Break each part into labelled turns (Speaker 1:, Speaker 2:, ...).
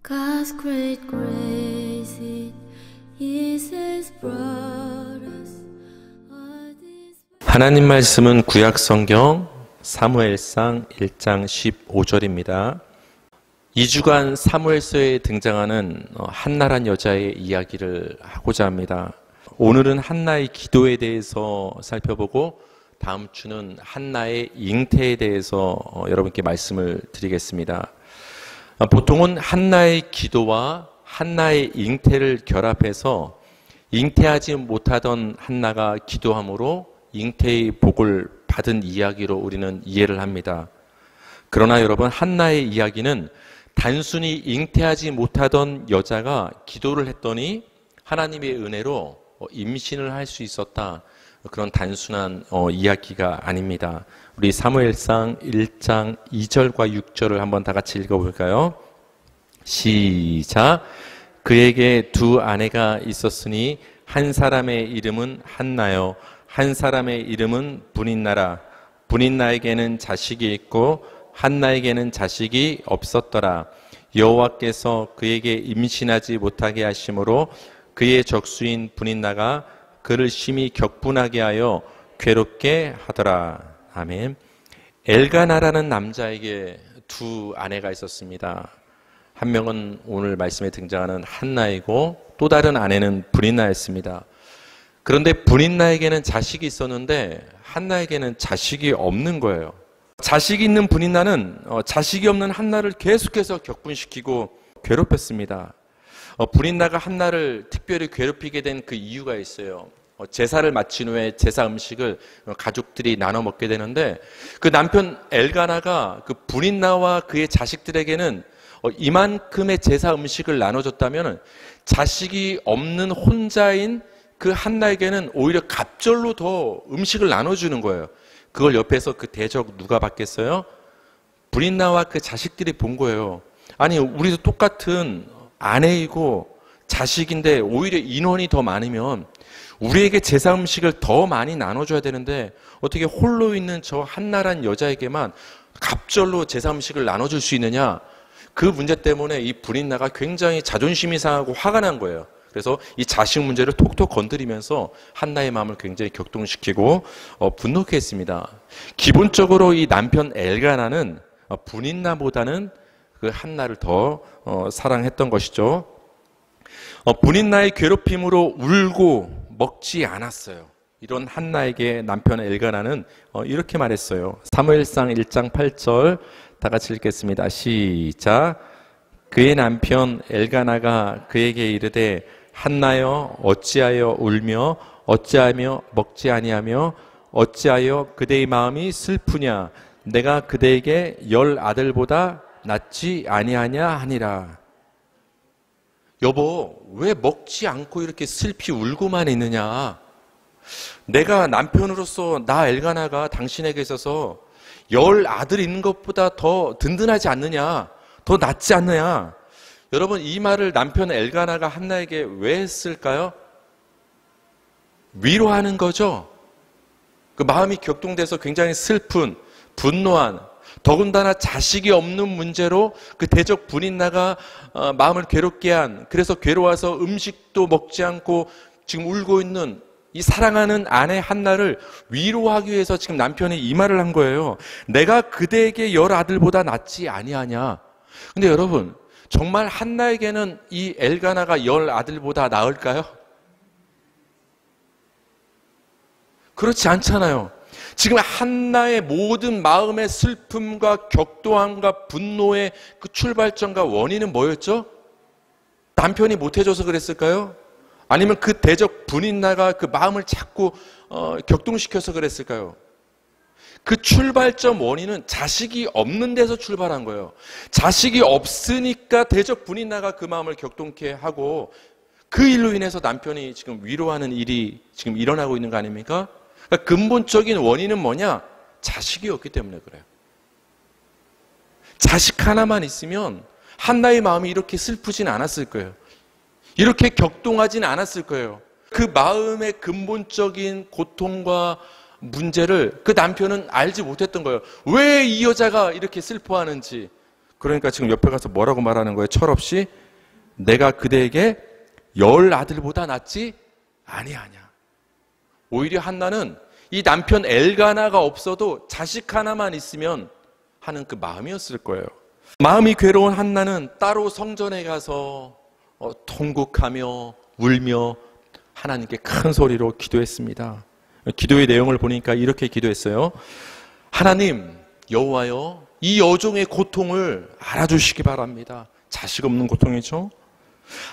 Speaker 1: God's great grace, it is His brought us all this.
Speaker 2: 하나님 말씀은 구약 성경 사무엘상 1장 15절입니다. 2주간 사무엘서에 등장하는 한나란 여자의 이야기를 하고자 합니다. 오늘은 한나의 기도에 대해서 살펴보고 다음 주는 한나의 잉태에 대해서 여러분께 말씀을 드리겠습니다. 보통은 한나의 기도와 한나의 잉태를 결합해서 잉태하지 못하던 한나가 기도함으로 잉태의 복을 받은 이야기로 우리는 이해를 합니다. 그러나 여러분, 한나의 이야기는 단순히 잉태하지 못하던 여자가 기도를 했더니 하나님의 은혜로 임신을 할 수 있었다, 그런 단순한 이야기가 아닙니다. 우리 사무엘상 1장 2절과 6절을 한번 다 같이 읽어볼까요? 시작. 그에게 두 아내가 있었으니 한 사람의 이름은 한나요, 한 사람의 이름은 브닛나라. 브닛나에게는 자식이 있고 한나에게는 자식이 없었더라. 여호와께서 그에게 임신하지 못하게 하심으로 그의 적수인 브닛나가 그를 심히 격분하게 하여 괴롭게 하더라. 아멘. 엘가나라는 남자에게 두 아내가 있었습니다. 한 명은 오늘 말씀에 등장하는 한나이고 또 다른 아내는 브닛나였습니다. 그런데 브닛나에게는 자식이 있었는데 한나에게는 자식이 없는 거예요. 자식이 있는 브닛나는 자식이 없는 한나를 계속해서 격분시키고 괴롭혔습니다. 브닛나가 한나를 특별히 괴롭히게 된 그 이유가 있어요. 제사를 마친 후에 제사 음식을 가족들이 나눠 먹게 되는데 그 남편 엘가나가 그 브닛나와 그의 자식들에게는 이만큼의 제사 음식을 나눠줬다면 자식이 없는 혼자인 그 한나에게는 오히려 갑절로 더 음식을 나눠주는 거예요. 그걸 옆에서 그 대적 누가 받겠어요? 브닛나와 그 자식들이 본 거예요. 아니, 우리도 똑같은 아내이고 자식인데 오히려 인원이 더 많으면 우리에게 제사 음식을 더 많이 나눠줘야 되는데 어떻게 홀로 있는 저 한나란 여자에게만 갑절로 제사 음식을 나눠줄 수 있느냐? 그 문제 때문에 이 브닛나가 굉장히 자존심이 상하고 화가 난 거예요. 그래서 이 자식 문제를 톡톡 건드리면서 한나의 마음을 굉장히 격동시키고 분노케 했습니다. 기본적으로 이 남편 엘가나는 브닛나보다는 그 한나를 더 사랑했던 것이죠. 브닛나의 괴롭힘으로 울고 먹지 않았어요. 이런 한나에게 남편 엘가나는 이렇게 말했어요. 사무엘상 1장 8절 다 같이 읽겠습니다. 시작. 그의 남편 엘가나가 그에게 이르되 한나여, 어찌하여 울며 어찌하며 먹지 아니하며 어찌하여 그대의 마음이 슬프냐? 내가 그대에게 10 아들보다 낫지 아니하냐 하니라. 여보, 왜 먹지 않고 이렇게 슬피 울고만 있느냐? 내가 남편으로서 나 엘가나가 당신에게 있어서 10 아들 있는 것보다 더 든든하지 않느냐? 더 낫지 않느냐? 여러분, 이 말을 남편 엘가나가 한나에게 왜 했을까요? 위로하는 거죠. 그 마음이 격동돼서 굉장히 슬픈, 분노한, 더군다나 자식이 없는 문제로 그 대적 브닛나가 마음을 괴롭게 한, 그래서 괴로워서 음식도 먹지 않고 지금 울고 있는 이 사랑하는 아내 한나를 위로하기 위해서 지금 남편이 이 말을 한 거예요. 내가 그대에게 10 아들보다 낫지 아니하냐. 근데 여러분, 정말 한나에게는 이 엘가나가 10 아들보다 나을까요? 그렇지 않잖아요. 지금 한나의 모든 마음의 슬픔과 격동함과 분노의 그 출발점과 원인은 뭐였죠? 남편이 못해줘서 그랬을까요? 아니면 그 대적 브닛나가 그 마음을 자꾸 격동시켜서 그랬을까요? 그 출발점 원인은 자식이 없는 데서 출발한 거예요. 자식이 없으니까 대적 브닛나가 그 마음을 격동케 하고 그 일로 인해서 남편이 지금 위로하는 일이 지금 일어나고 있는 거 아닙니까? 그러니까 근본적인 원인은 뭐냐? 자식이 없기 때문에 그래요. 자식 하나만 있으면 한나의 마음이 이렇게 슬프진 않았을 거예요. 이렇게 격동하진 않았을 거예요. 그 마음의 근본적인 고통과 문제를 그 남편은 알지 못했던 거예요. 왜 이 여자가 이렇게 슬퍼하는지, 그러니까 지금 옆에 가서 뭐라고 말하는 거예요? 철없이 내가 그대에게 10 아들보다 낫지 아니하냐. 오히려 한나는 이 남편 엘가나가 없어도 자식 하나만 있으면 하는 그 마음이었을 거예요. 마음이 괴로운 한나는 따로 성전에 가서 통곡하며 울며 하나님께 큰 소리로 기도했습니다. 기도의 내용을 보니까 이렇게 기도했어요. 하나님, 여호와여, 이 여종의 고통을 알아주시기 바랍니다. 자식 없는 고통이죠.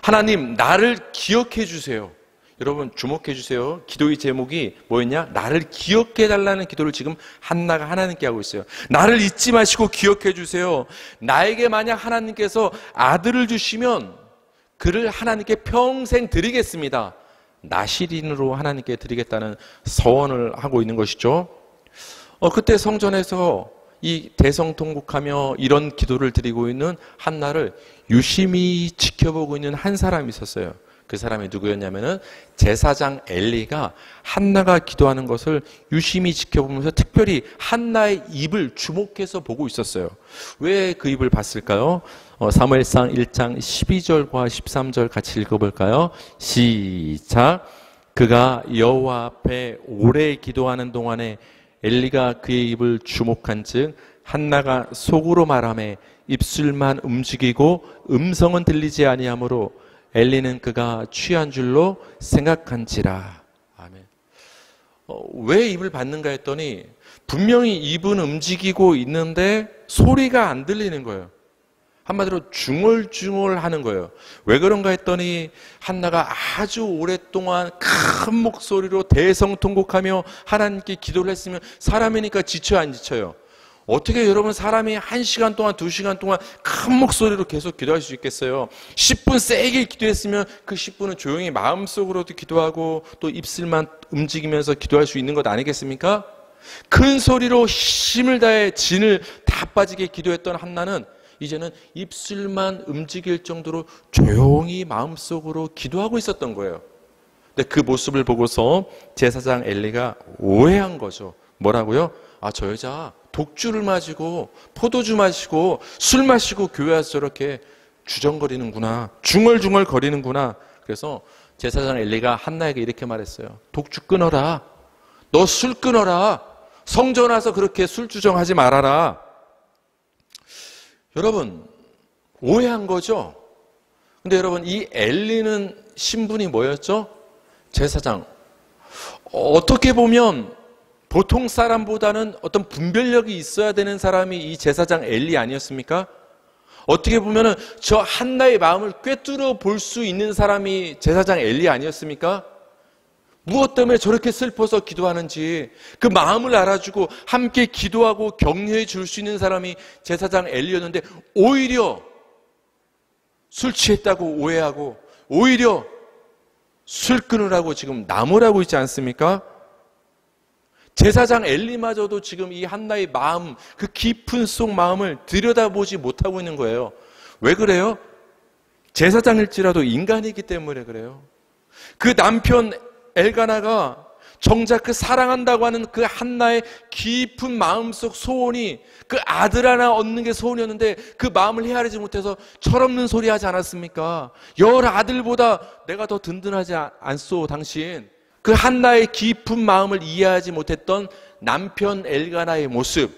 Speaker 2: 하나님, 나를 기억해 주세요. 여러분 주목해 주세요. 기도의 제목이 뭐였냐? 나를 기억해 달라는 기도를 지금 한나가 하나님께 하고 있어요. 나를 잊지 마시고 기억해 주세요. 나에게 만약 하나님께서 아들을 주시면 그를 하나님께 평생 드리겠습니다. 나실인으로 하나님께 드리겠다는 서원을 하고 있는 것이죠. 그때 성전에서 이 대성통곡하며 이런 기도를 드리고 있는 한나를 유심히 지켜보고 있는 한 사람이 있었어요. 그 사람이 누구였냐면은 제사장 엘리가 한나가 기도하는 것을 유심히 지켜보면서 특별히 한나의 입을 주목해서 보고 있었어요. 왜 그 입을 봤을까요? 사무엘상 1장 12절과 13절 같이 읽어볼까요? 시작. 그가 여호와 앞에 오래 기도하는 동안에 엘리가 그의 입을 주목한즉 한나가 속으로 말하며 입술만 움직이고 음성은 들리지 아니하므로 엘리는 그가 취한 줄로 생각한지라. 아멘. 왜 입을 받는가 했더니 분명히 입은 움직이고 있는데 소리가 안 들리는 거예요. 한마디로 중얼중얼하는 거예요. 왜 그런가 했더니 한나가 아주 오랫동안 큰 목소리로 대성통곡하며 하나님께 기도를 했으면 사람이니까 지쳐요, 안 지쳐요? 어떻게 여러분 사람이 1시간 동안 2시간 동안 큰 목소리로 계속 기도할 수 있겠어요? 10분 세게 기도했으면 그 10분은 조용히 마음속으로도 기도하고 또 입술만 움직이면서 기도할 수 있는 것 아니겠습니까? 큰 소리로 힘을 다해 진을 다 빠지게 기도했던 한나는 이제는 입술만 움직일 정도로 조용히 마음속으로 기도하고 있었던 거예요. 근데 그 모습을 보고서 제사장 엘리가 오해한 거죠. 뭐라고요? 저 여자 독주를 마시고 포도주 마시고 술 마시고 교회 와서 저렇게 주정거리는구나, 중얼중얼 거리는구나. 그래서 제사장 엘리가 한나에게 이렇게 말했어요. 독주 끊어라. 너 술 끊어라. 성전 와서 그렇게 술 주정하지 말아라. 여러분 오해한 거죠. 근데 여러분 이 엘리는 신분이 뭐였죠? 제사장. 어떻게 보면 보통 사람보다는 어떤 분별력이 있어야 되는 사람이 이 제사장 엘리 아니었습니까? 어떻게 보면은 저 한나의 마음을 꿰뚫어 볼 수 있는 사람이 제사장 엘리 아니었습니까? 무엇 때문에 저렇게 슬퍼서 기도하는지 그 마음을 알아주고 함께 기도하고 격려해 줄 수 있는 사람이 제사장 엘리였는데 오히려 술 취했다고 오해하고 오히려 술 끊으라고 지금 나무라고 있지 않습니까? 제사장 엘리마저도 지금 이 한나의 마음, 그 깊은 속 마음을 들여다보지 못하고 있는 거예요. 왜 그래요? 제사장일지라도 인간이기 때문에 그래요. 그 남편 엘가나가 정작 그 사랑한다고 하는 그 한나의 깊은 마음속 소원이 그 아들 하나 얻는 게 소원이었는데 그 마음을 헤아리지 못해서 철없는 소리 하지 않았습니까? 10 아들보다 내가 더 든든하지 않소 당신. 그 한나의 깊은 마음을 이해하지 못했던 남편 엘가나의 모습,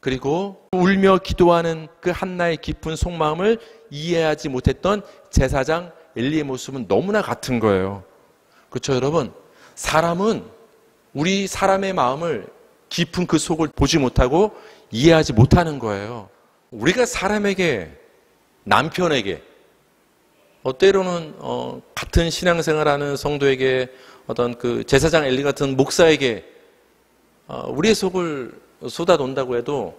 Speaker 2: 그리고 울며 기도하는 그 한나의 깊은 속마음을 이해하지 못했던 제사장 엘리의 모습은 너무나 같은 거예요. 그렇죠 여러분? 사람은 우리 사람의 마음을 깊은 그 속을 보지 못하고 이해하지 못하는 거예요. 우리가 사람에게, 남편에게, 때로는 같은 신앙생활하는 성도에게, 어떤 그 제사장 엘리 같은 목사에게 우리의 속을 쏟아놓는다고 해도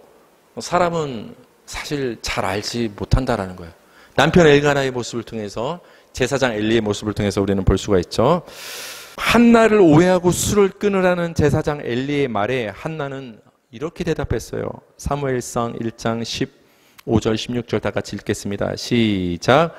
Speaker 2: 사람은 사실 잘 알지 못한다라는 거예요. 남편 엘가나의 모습을 통해서, 제사장 엘리의 모습을 통해서 우리는 볼 수가 있죠. 한나를 오해하고 술을 끊으라는 제사장 엘리의 말에 한나는 이렇게 대답했어요. 사무엘상 1장 15절 16절 다 같이 읽겠습니다. 시작.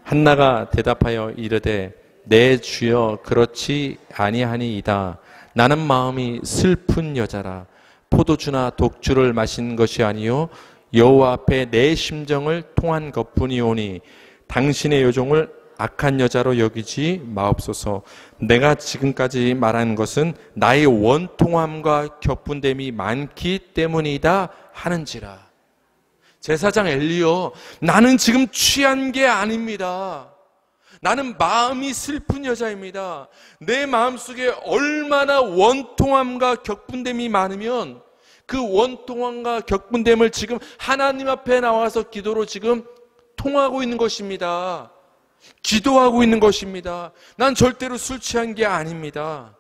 Speaker 2: 한나가 대답하여 이르되 내 주여 그렇지 아니하니이다. 나는 마음이 슬픈 여자라. 포도주나 독주를 마신 것이 아니요 여호와 앞에 내 심정을 통한 것뿐이오니 당신의 요종을 악한 여자로 여기지 마옵소서. 내가 지금까지 말하는 것은 나의 원통함과 격분됨이 많기 때문이다 하는지라. 제사장 엘리여, 나는 지금 취한 게 아닙니다. 나는 마음이 슬픈 여자입니다. 내 마음속에 얼마나 원통함과 격분됨이 많으면 그 원통함과 격분됨을 지금 하나님 앞에 나와서 기도로 지금 통하고 있는 것입니다. 기도하고 있는 것입니다. 난 절대로 술 취한 게 아닙니다.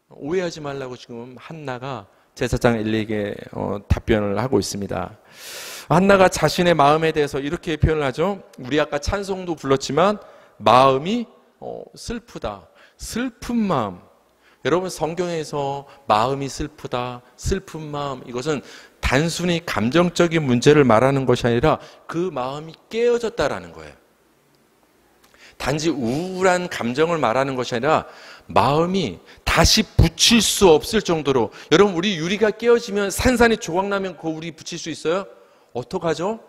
Speaker 2: 오해하지 말라고 지금 한나가 제사장 엘리에게 답변을 하고 있습니다. 한나가 자신의 마음에 대해서 이렇게 표현을 하죠. 우리 아까 찬송도 불렀지만 마음이 슬프다. 슬픈 마음. 여러분, 성경에서 마음이 슬프다, 슬픈 마음, 이것은 단순히 감정적인 문제를 말하는 것이 아니라 그 마음이 깨어졌다라는 거예요. 단지 우울한 감정을 말하는 것이 아니라 마음이 다시 붙일 수 없을 정도로, 여러분, 우리 유리가 깨어지면 산산이 조각나면 그 우리 붙일 수 있어요? 어떡하죠?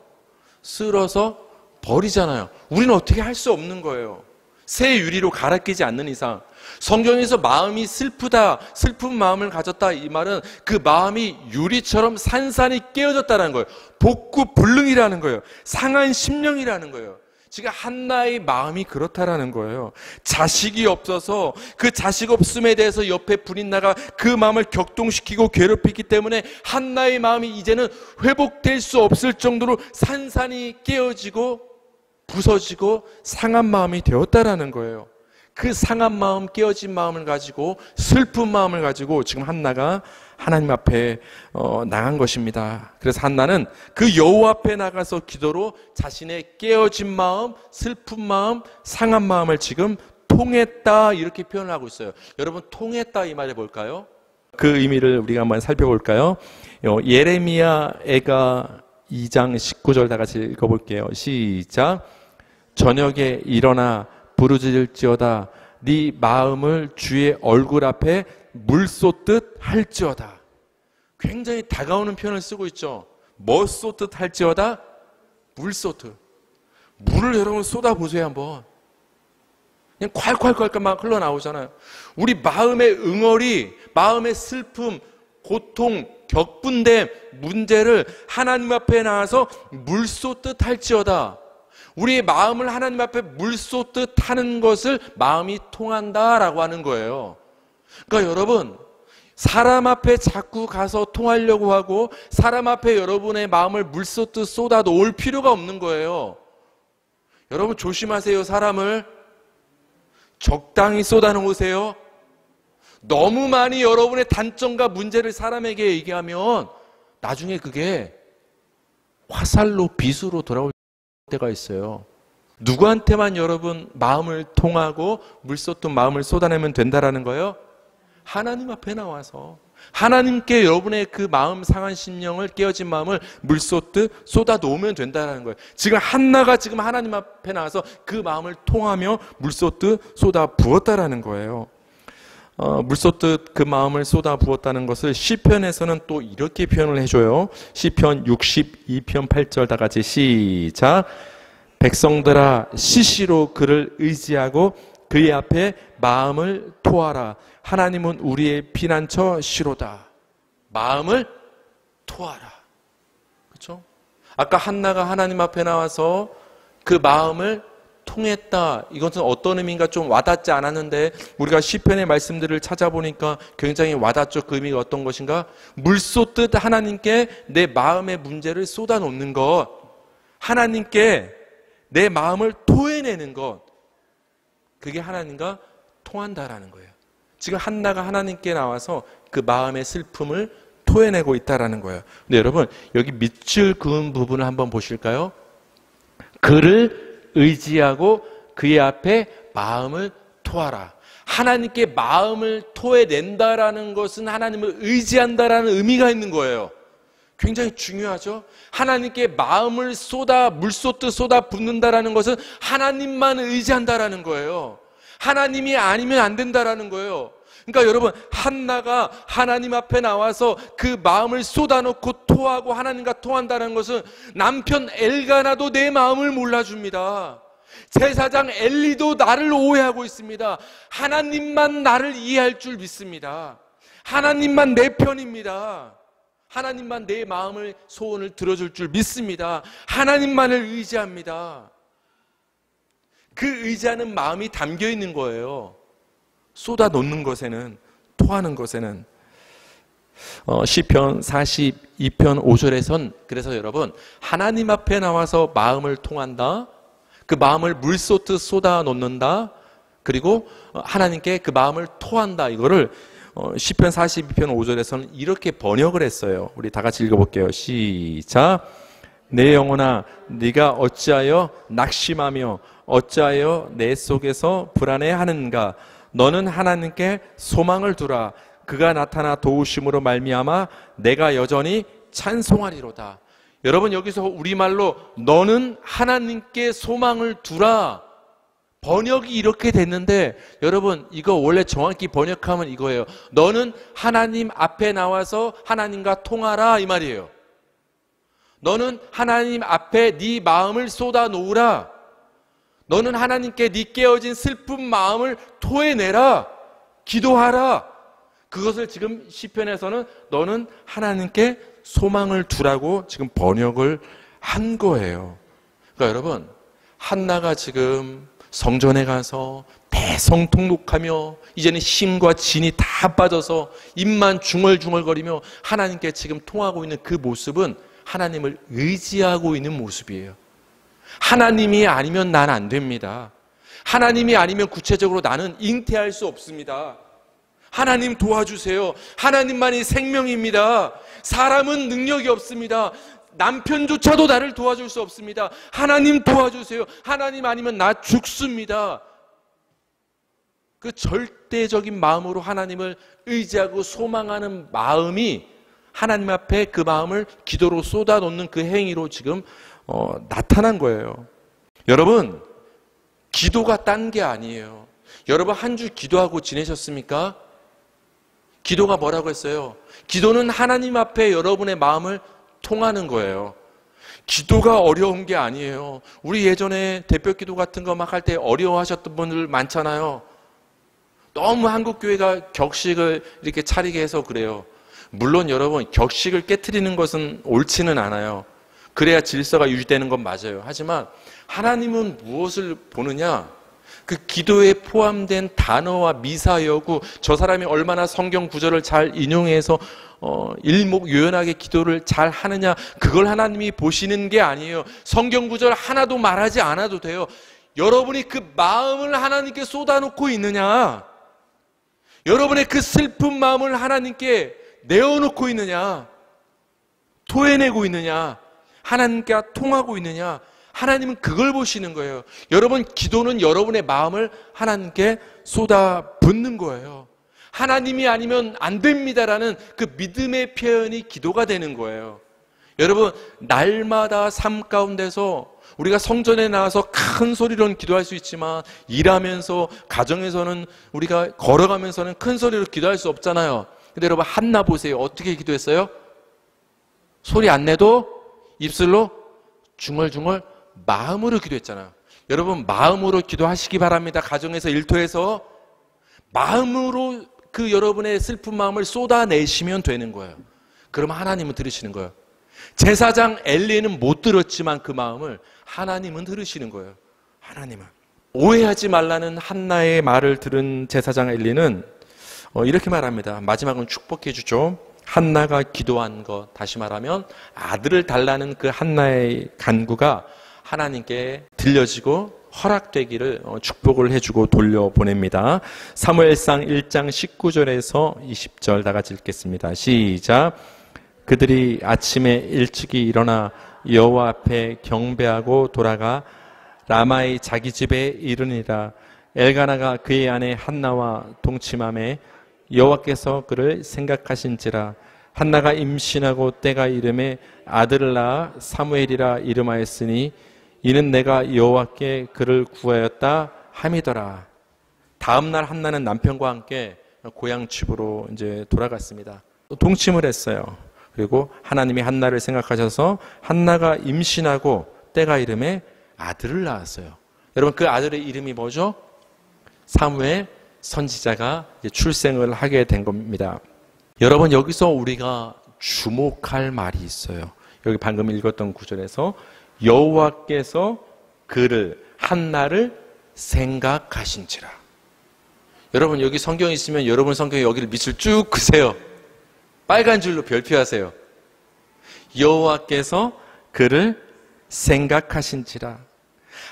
Speaker 2: 쓸어서 버리잖아요. 우리는 어떻게 할 수 없는 거예요. 새 유리로 갈아 끼지 않는 이상. 성경에서 마음이 슬프다, 슬픈 마음을 가졌다, 이 말은 그 마음이 유리처럼 산산이 깨어졌다는 거예요. 복구불능이라는 거예요. 상한 심령이라는 거예요. 지금 한나의 마음이 그렇다라는 거예요. 자식이 없어서 그 자식 없음에 대해서 옆에 브린나가 그 마음을 격동시키고 괴롭히기 때문에 한나의 마음이 이제는 회복될 수 없을 정도로 산산이 깨어지고 부서지고 상한 마음이 되었다라는 거예요. 그 상한 마음, 깨어진 마음을 가지고, 슬픈 마음을 가지고 지금 한나가 하나님 앞에 나간 것입니다. 그래서 한나는 그 여호와 앞에 나가서 기도로 자신의 깨어진 마음, 슬픈 마음, 상한 마음을 지금 통했다, 이렇게 표현을 하고 있어요. 여러분, 통했다 이 말이 뭘까요? 그 의미를 우리가 한번 살펴볼까요? 예레미야애가 2장 19절 다 같이 읽어볼게요. 시작. 저녁에 일어나 부르짖을지어다. 네 마음을 주의 얼굴 앞에 물 쏟듯 할지어다. 굉장히 다가오는 표현을 쓰고 있죠. 뭐 쏟듯 할지어다? 물 쏟듯. 물을 여러분 쏟아보세요 한번. 그냥 콸콸콸 막 흘러나오잖아요. 우리 마음의 응어리, 마음의 슬픔, 고통, 격분됨, 문제를 하나님 앞에 나와서 물 쏟듯 할지어다. 우리의 마음을 하나님 앞에 물 쏟듯 하는 것을 마음이 통한다라고 하는 거예요. 그러니까 여러분, 사람 앞에 자꾸 가서 통하려고 하고 사람 앞에 여러분의 마음을 물 쏟듯 쏟아 놓을 필요가 없는 거예요. 여러분 조심하세요. 사람을 적당히 쏟아 놓으세요. 너무 많이 여러분의 단점과 문제를 사람에게 얘기하면 나중에 그게 화살로 빗으로 돌아올 때가 있어요. 누구한테만 여러분 마음을 통하고 물 쏟듯 마음을 쏟아내면 된다라는 거예요? 하나님 앞에 나와서 하나님께 여러분의 그 마음 상한 심령을, 깨어진 마음을 물 쏟듯 쏟아 놓으면 된다라는 거예요. 지금 한나가 지금 하나님 앞에 나와서 그 마음을 통하며 물 쏟듯 쏟아 부었다라는 거예요. 물 쏟듯 그 마음을 쏟아 부었다는 것을 시편에서는 또 이렇게 표현을 해줘요. 시편 62편 8절 다 같이 시작. 백성들아 시시로 그를 의지하고 그의 앞에 마음을 토하라. 하나님은 우리의 피난처 시로다. 마음을 토하라. 그렇죠? 아까 한나가 하나님 앞에 나와서 그 마음을 통했다. 이것은 어떤 의미인가 좀 와닿지 않았는데 우리가 시편의 말씀들을 찾아보니까 굉장히 와닿죠. 그 의미가 어떤 것인가? 물 쏟듯 하나님께 내 마음의 문제를 쏟아놓는 것, 하나님께 내 마음을 토해내는 것, 그게 하나님과 통한다라는 거예요. 지금 한나가 하나님께 나와서 그 마음의 슬픔을 토해내고 있다라는 거예요. 근데 여러분, 여기 밑줄 그은 부분을 한번 보실까요? 그를 의지하고 그의 앞에 마음을 토하라. 하나님께 마음을 토해낸다라는 것은 하나님을 의지한다라는 의미가 있는 거예요. 굉장히 중요하죠. 하나님께 마음을 물 쏟듯 쏟아 붓는다라는 것은 하나님만 의지한다라는 거예요. 하나님이 아니면 안 된다라는 거예요. 그러니까 여러분, 한나가 하나님 앞에 나와서 그 마음을 쏟아놓고 토하고 하나님과 토한다는 것은 남편 엘가나도 내 마음을 몰라줍니다. 제사장 엘리도 나를 오해하고 있습니다. 하나님만 나를 이해할 줄 믿습니다. 하나님만 내 편입니다. 하나님만 내 마음을, 소원을 들어줄 줄 믿습니다. 하나님만을 의지합니다. 그 의지하는 마음이 담겨 있는 거예요. 쏟아 놓는 것에는, 토하는 것에는. 시편 42편 5절에선 그래서 여러분, 하나님 앞에 나와서 마음을 통한다, 그 마음을 물쏟듯 쏟아 놓는다, 그리고 하나님께 그 마음을 토한다, 이거를 시편 42편 5절에서는 이렇게 번역을 했어요. 우리 다 같이 읽어볼게요. 시작. 내 영혼아, 네가 어찌하여 낙심하며 어찌하여 내 속에서 불안해하는가. 너는 하나님께 소망을 두라. 그가 나타나 도우심으로 말미암아 내가 여전히 찬송하리로다. 여러분, 여기서 우리말로 너는 하나님께 소망을 두라, 번역이 이렇게 됐는데, 여러분, 이거 원래 정확히 번역하면 이거예요. 너는 하나님 앞에 나와서 하나님과 통하라, 이 말이에요. 너는 하나님 앞에 네 마음을 쏟아 놓으라. 너는 하나님께 네 깨어진 슬픈 마음을 토해내라. 기도하라. 그것을 지금 시편에서는 너는 하나님께 소망을 두라고 지금 번역을 한 거예요. 그러니까 여러분, 한나가 지금 성전에 가서 대성통곡하며 이제는 힘과 진이 다 빠져서 입만 중얼중얼거리며 하나님께 지금 통하고 있는 그 모습은 하나님을 의지하고 있는 모습이에요. 하나님이 아니면 난 안 됩니다. 하나님이 아니면 구체적으로 나는 잉태할 수 없습니다. 하나님 도와주세요. 하나님만이 생명입니다. 사람은 능력이 없습니다. 남편조차도 나를 도와줄 수 없습니다. 하나님 도와주세요. 하나님 아니면 나 죽습니다. 그 절대적인 마음으로 하나님을 의지하고 소망하는 마음이 하나님 앞에 그 마음을 기도로 쏟아놓는 그 행위로 지금 나타난 거예요. 여러분, 기도가 딴 게 아니에요. 여러분, 한 주 기도하고 지내셨습니까? 기도가 뭐라고 했어요? 기도는 하나님 앞에 여러분의 마음을 통하는 거예요. 기도가 어려운 게 아니에요. 우리 예전에 대표기도 같은 거 막 할 때 어려워하셨던 분들 많잖아요. 너무 한국교회가 격식을 이렇게 차리게 해서 그래요. 물론 여러분, 격식을 깨트리는 것은 옳지는 않아요. 그래야 질서가 유지되는 건 맞아요. 하지만 하나님은 무엇을 보느냐? 그 기도에 포함된 단어와 미사여구, 저 사람이 얼마나 성경 구절을 잘 인용해서 일목요연하게 기도를 잘 하느냐, 그걸 하나님이 보시는 게 아니에요. 성경 구절 하나도 말하지 않아도 돼요. 여러분이 그 마음을 하나님께 쏟아놓고 있느냐, 여러분의 그 슬픈 마음을 하나님께 내어놓고 있느냐, 토해내고 있느냐, 하나님께 통하고 있느냐, 하나님은 그걸 보시는 거예요. 여러분, 기도는 여러분의 마음을 하나님께 쏟아붓는 거예요. 하나님이 아니면 안 됩니다라는 그 믿음의 표현이 기도가 되는 거예요. 여러분, 날마다 삶 가운데서 우리가 성전에 나와서 큰 소리로는 기도할 수 있지만 일하면서 가정에서는 우리가 걸어가면서는 큰 소리로 기도할 수 없잖아요. 근데 여러분, 한나 보세요. 어떻게 기도했어요? 소리 안 내도 입술로 중얼중얼 마음으로 기도했잖아요. 여러분, 마음으로 기도하시기 바랍니다. 가정에서, 일터에서 마음으로 그 여러분의 슬픈 마음을 쏟아내시면 되는 거예요. 그러면 하나님은 들으시는 거예요. 제사장 엘리는 못 들었지만 그 마음을 하나님은 들으시는 거예요. 하나님은. 오해하지 말라는 한나의 말을 들은 제사장 엘리는 이렇게 말합니다. 마지막은 축복해 주죠. 한나가 기도한 것, 다시 말하면 아들을 달라는 그 한나의 간구가 하나님께 들려지고 허락되기를 축복을 해주고 돌려보냅니다. 사무엘상 1장 19절에서 20절 다 같이 읽겠습니다. 시작. 그들이 아침에 일찍이 일어나 여호와 앞에 경배하고 돌아가 라마의 자기 집에 이르니라. 엘가나가 그의 아내 한나와 동침하매 여호와께서 그를 생각하신지라. 한나가 임신하고 때가 이름에 아들을 낳아 사무엘이라 이름하였으니 이는 내가 여호와께 그를 구하였다 함이더라. 다음 날 한나는 남편과 함께 고향 집으로 이제 돌아갔습니다. 또 동침을 했어요. 그리고 하나님이 한나를 생각하셔서 한나가 임신하고 때가 이름에 아들을 낳았어요. 여러분, 그 아들의 이름이 뭐죠? 사무엘 선지자가 출생을 하게 된 겁니다. 여러분, 여기서 우리가 주목할 말이 있어요. 여기 방금 읽었던 구절에서 여호와께서 그를, 한나를 생각하신지라. 여러분, 여기 성경 있으면 여러분 성경에 여기를 밑을 쭉 그세요. 빨간 줄로 별표하세요. 여호와께서 그를 생각하신지라.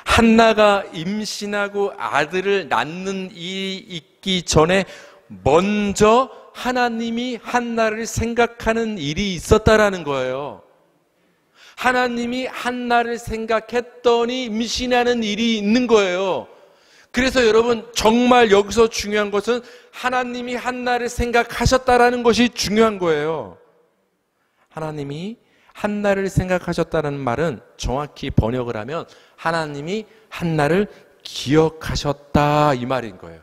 Speaker 2: 한나가 임신하고 아들을 낳는 일이 있기 전에 먼저 하나님이 한나를 생각하는 일이 있었다라는 거예요. 하나님이 한나를 생각했더니 임신하는 일이 있는 거예요. 그래서 여러분, 정말 여기서 중요한 것은 하나님이 한나를 생각하셨다라는 것이 중요한 거예요. 하나님이 한나를 생각하셨다는 말은 정확히 번역을 하면 하나님이 한나를 기억하셨다, 이 말인 거예요.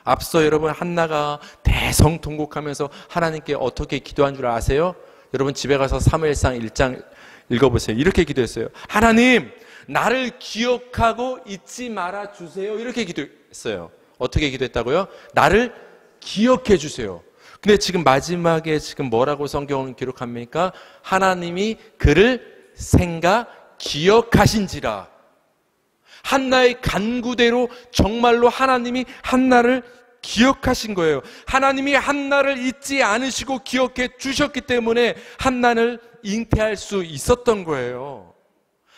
Speaker 2: 앞서 여러분, 한나가 대성통곡하면서 하나님께 어떻게 기도한 줄 아세요? 여러분, 집에 가서 사무엘상 1장 읽어보세요. 이렇게 기도했어요. 하나님, 나를 기억하고 잊지 말아 주세요. 이렇게 기도했어요. 어떻게 기도했다고요? 나를 기억해 주세요. 근데 지금 마지막에 지금 뭐라고 성경은 기록합니까? 하나님이 그를 기억하신지라. 한나의 간구대로 정말로 하나님이 한나를 기억하신 거예요. 하나님이 한나를 잊지 않으시고 기억해 주셨기 때문에 한나를 잉태할 수 있었던 거예요.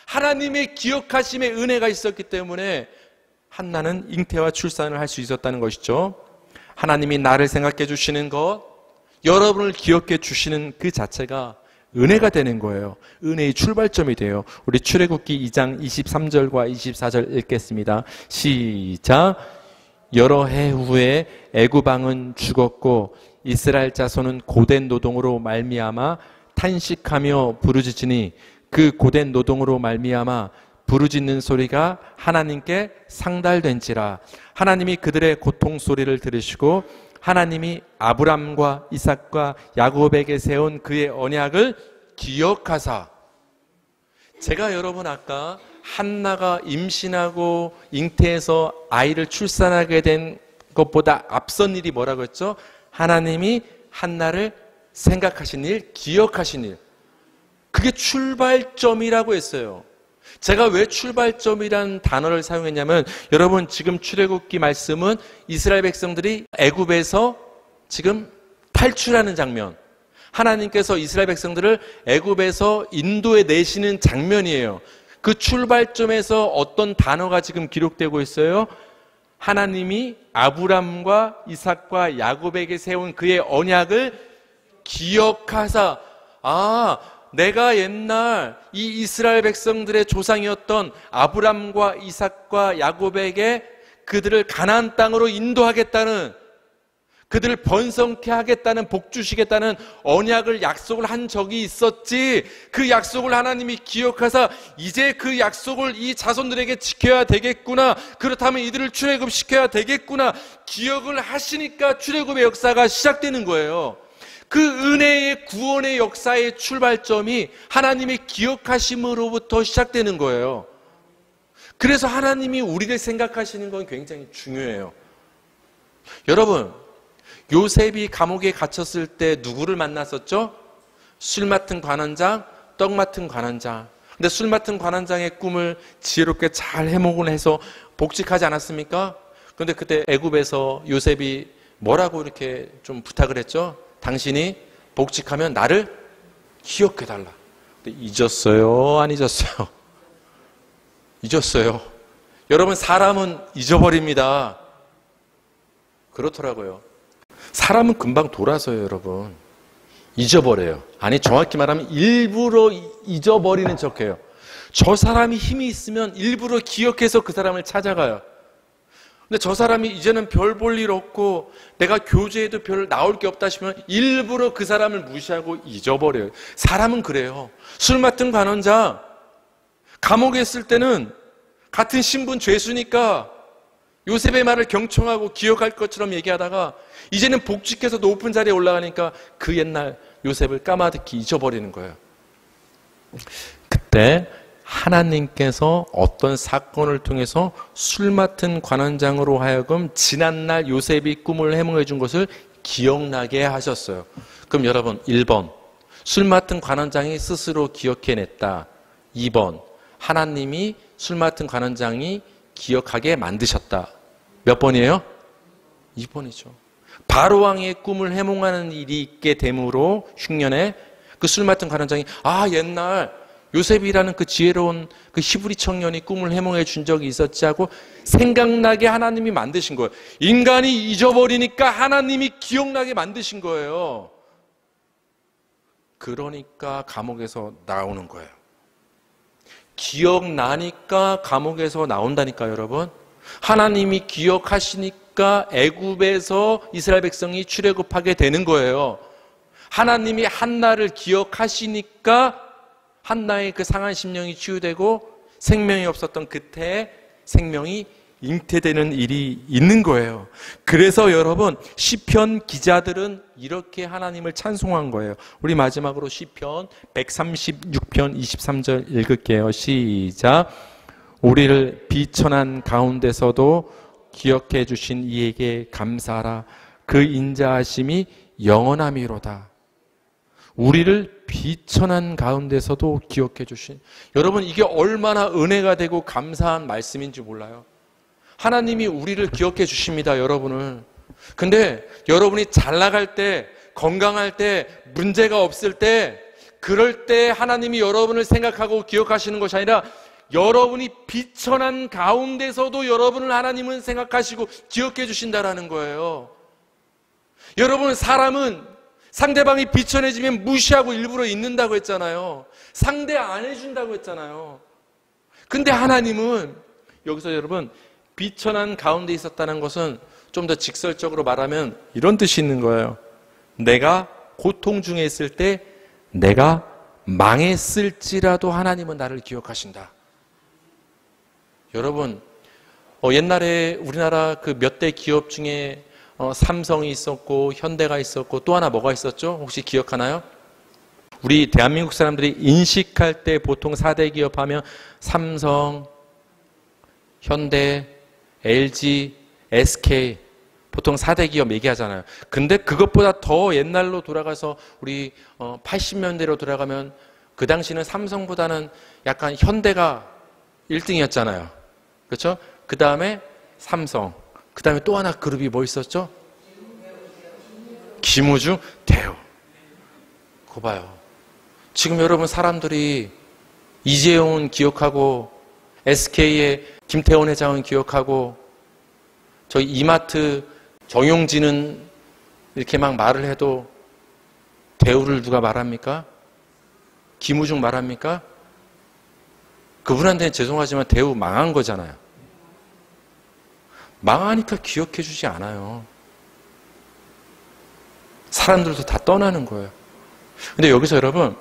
Speaker 2: 하나님의 기억하심의 은혜가 있었기 때문에 한나는 잉태와 출산을 할 수 있었다는 것이죠. 하나님이 나를 생각해 주시는 것, 여러분을 기억해 주시는 그 자체가 은혜가 되는 거예요. 은혜의 출발점이 돼요. 우리 출애굽기 2장 23절과 24절 읽겠습니다. 시작. 여러 해 후에 애굽 왕은 죽었고 이스라엘 자손은 고된 노동으로 말미암아 탄식하며 부르짖으니 그 고된 노동으로 말미암아 부르짖는 소리가 하나님께 상달된지라. 하나님이 그들의 고통 소리를 들으시고 하나님이 아브람과 이삭과 야곱에게 세운 그의 언약을 기억하사. 제가 여러분 아까 한나가 임신하고 잉태해서 아이를 출산하게 된 것보다 앞선 일이 뭐라고 했죠? 하나님이 한나를 생각하신 일, 기억하신 일. 그게 출발점이라고 했어요. 제가 왜 출발점이라는 단어를 사용했냐면, 여러분 지금 출애굽기 말씀은 이스라엘 백성들이 애굽에서 지금 탈출하는 장면, 하나님께서 이스라엘 백성들을 애굽에서 인도에 내시는 장면이에요. 그 출발점에서 어떤 단어가 지금 기록되고 있어요? 하나님이 아브람과 이삭과 야곱에게 세운 그의 언약을 기억하사. 내가 옛날 이 이스라엘 백성들의 조상이었던 아브람과 이삭과 야곱에게 그들을 가나안 땅으로 인도하겠다는, 그들을 번성케 하겠다는, 복 주시겠다는 언약을, 약속을 한 적이 있었지. 그 약속을 하나님이 기억하사 이제 그 약속을 이 자손들에게 지켜야 되겠구나, 그렇다면 이들을 출애굽시켜야 되겠구나, 기억을 하시니까 출애굽의 역사가 시작되는 거예요. 그 은혜의 구원의 역사의 출발점이 하나님의 기억하심으로부터 시작되는 거예요. 그래서 하나님이 우리를 생각하시는 건 굉장히 중요해요. 여러분, 요셉이 감옥에 갇혔을 때 누구를 만났었죠? 술 맡은 관원장, 떡 맡은 관원장. 근데 술 맡은 관원장의 꿈을 지혜롭게 잘 해몽을 해서 복직하지 않았습니까? 그런데 그때 애굽에서 요셉이 뭐라고 이렇게 좀 부탁을 했죠? 당신이 복직하면 나를 기억해달라. 근데 잊었어요? 안 잊었어요? 잊었어요. 여러분, 사람은 잊어버립니다. 그렇더라고요. 사람은 금방 돌아서요, 여러분. 잊어버려요. 아니, 정확히 말하면 일부러 잊어버리는 척해요. 저 사람이 힘이 있으면 일부러 기억해서 그 사람을 찾아가요. 근데 저 사람이 이제는 별 볼 일 없고 내가 교제에도 별 나올 게 없다 싶으면 일부러 그 사람을 무시하고 잊어버려요. 사람은 그래요. 술 맡은 관원장, 감옥에 있을 때는 같은 신분 죄수니까 요셉의 말을 경청하고 기억할 것처럼 얘기하다가 이제는 복직해서 높은 자리에 올라가니까 그 옛날 요셉을 까마득히 잊어버리는 거예요. 그때 하나님께서 어떤 사건을 통해서 술 맡은 관원장으로 하여금 지난날 요셉이 꿈을 해몽해 준 것을 기억나게 하셨어요. 그럼 여러분, 1번 술 맡은 관원장이 스스로 기억해냈다. 2번 하나님이 술 맡은 관원장이 기억하게 만드셨다. 몇 번이에요? 2번이죠. 바로왕의 꿈을 해몽하는 일이 있게 되므로 흉년에 그 술 맡은 관원장이 옛날 요셉이라는 그 지혜로운 그 히브리 청년이 꿈을 해몽해 준 적이 있었지 하고 생각나게 하나님이 만드신 거예요. 인간이 잊어버리니까 하나님이 기억나게 만드신 거예요. 그러니까 감옥에서 나오는 거예요. 기억나니까 감옥에서 나온다니까 여러분. 하나님이 기억하시니까 애굽에서 이스라엘 백성이 출애굽하게 되는 거예요. 하나님이 한나를 기억하시니까 한나의 그 상한 심령이 치유되고 생명이 없었던 그때에 생명이 잉태되는 일이 있는 거예요. 그래서 여러분, 시편 기자들은 이렇게 하나님을 찬송한 거예요. 우리 마지막으로 시편 136편 23절 읽을게요. 시작. 우리를 비천한 가운데서도 기억해 주신 이에게 감사하라. 그 인자하심이 영원함이로다. 우리를 비천한 가운데서도 기억해 주신, 여러분 이게 얼마나 은혜가 되고 감사한 말씀인지 몰라요. 하나님이 우리를 기억해 주십니다, 여러분을. 근데 여러분이 잘 나갈 때, 건강할 때, 문제가 없을 때, 그럴 때 하나님이 여러분을 생각하고 기억하시는 것이 아니라 여러분이 비천한 가운데서도 여러분을 하나님은 생각하시고 기억해 주신다라는 거예요. 여러분, 사람은 상대방이 비천해지면 무시하고 일부러 있는다고 했잖아요. 상대 안 해준다고 했잖아요. 근데 하나님은 여기서 여러분, 비천한 가운데 있었다는 것은 좀 더 직설적으로 말하면 이런 뜻이 있는 거예요. 내가 고통 중에 있을 때, 내가 망했을지라도 하나님은 나를 기억하신다. 여러분, 옛날에 우리나라 그 몇 대 기업 중에 삼성이 있었고 현대가 있었고 또 하나 뭐가 있었죠? 혹시 기억하나요? 우리 대한민국 사람들이 인식할 때 보통 4대 기업 하면 삼성, 현대, LG, SK 보통 4대 기업 얘기하잖아요. 근데 그것보다 더 옛날로 돌아가서 우리 80년대로 돌아가면 그 당시는 삼성보다는 약간 현대가 1등이었잖아요. 그렇죠? 그 다음에 삼성, 그 다음에 또 하나 그룹이 뭐 있었죠? 김우중, 대우. 그거 봐요. 지금 여러분 사람들이 이재용은 기억하고 SK의 김태원 회장은 기억하고 저희 이마트 정용진은 이렇게 막 말을 해도 대우를 누가 말합니까? 김우중 말합니까? 그분한테는 죄송하지만 대우 망한 거잖아요. 망하니까 기억해 주지 않아요. 사람들도 다 떠나는 거예요. 근데 여기서 여러분,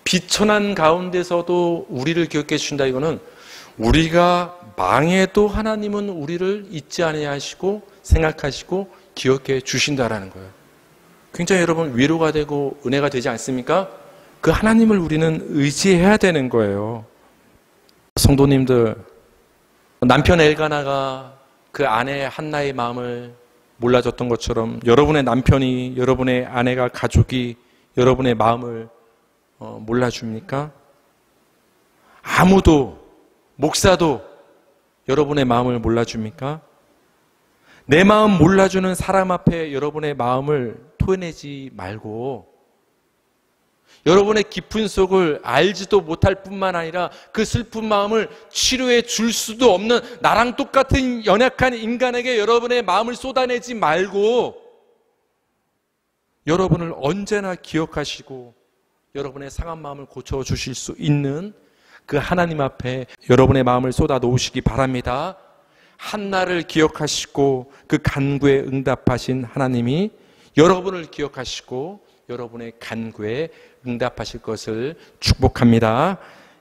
Speaker 2: 비천한 가운데서도 우리를 기억해 주신다, 이거는 우리가 망해도 하나님은 우리를 잊지 아니하시고 생각하시고 기억해 주신다라는 거예요. 굉장히 여러분 위로가 되고 은혜가 되지 않습니까? 그 하나님을 우리는 의지해야 되는 거예요. 성도님들, 남편 엘가나가 그 아내 한나의 마음을 몰라줬던 것처럼 여러분의 남편이, 여러분의 아내가, 가족이 여러분의 마음을 몰라줍니까? 아무도, 목사도 여러분의 마음을 몰라줍니까? 내 마음 몰라주는 사람 앞에 여러분의 마음을 토해내지 말고 여러분의 깊은 속을 알지도 못할 뿐만 아니라 그 슬픈 마음을 치료해 줄 수도 없는 나랑 똑같은 연약한 인간에게 여러분의 마음을 쏟아내지 말고 여러분을 언제나 기억하시고 여러분의 상한 마음을 고쳐주실 수 있는 그 하나님 앞에 여러분의 마음을 쏟아 놓으시기 바랍니다. 한나를 기억하시고 그 간구에 응답하신 하나님이 여러분을 기억하시고 여러분의 간구에 응답하실 것을 축복합니다.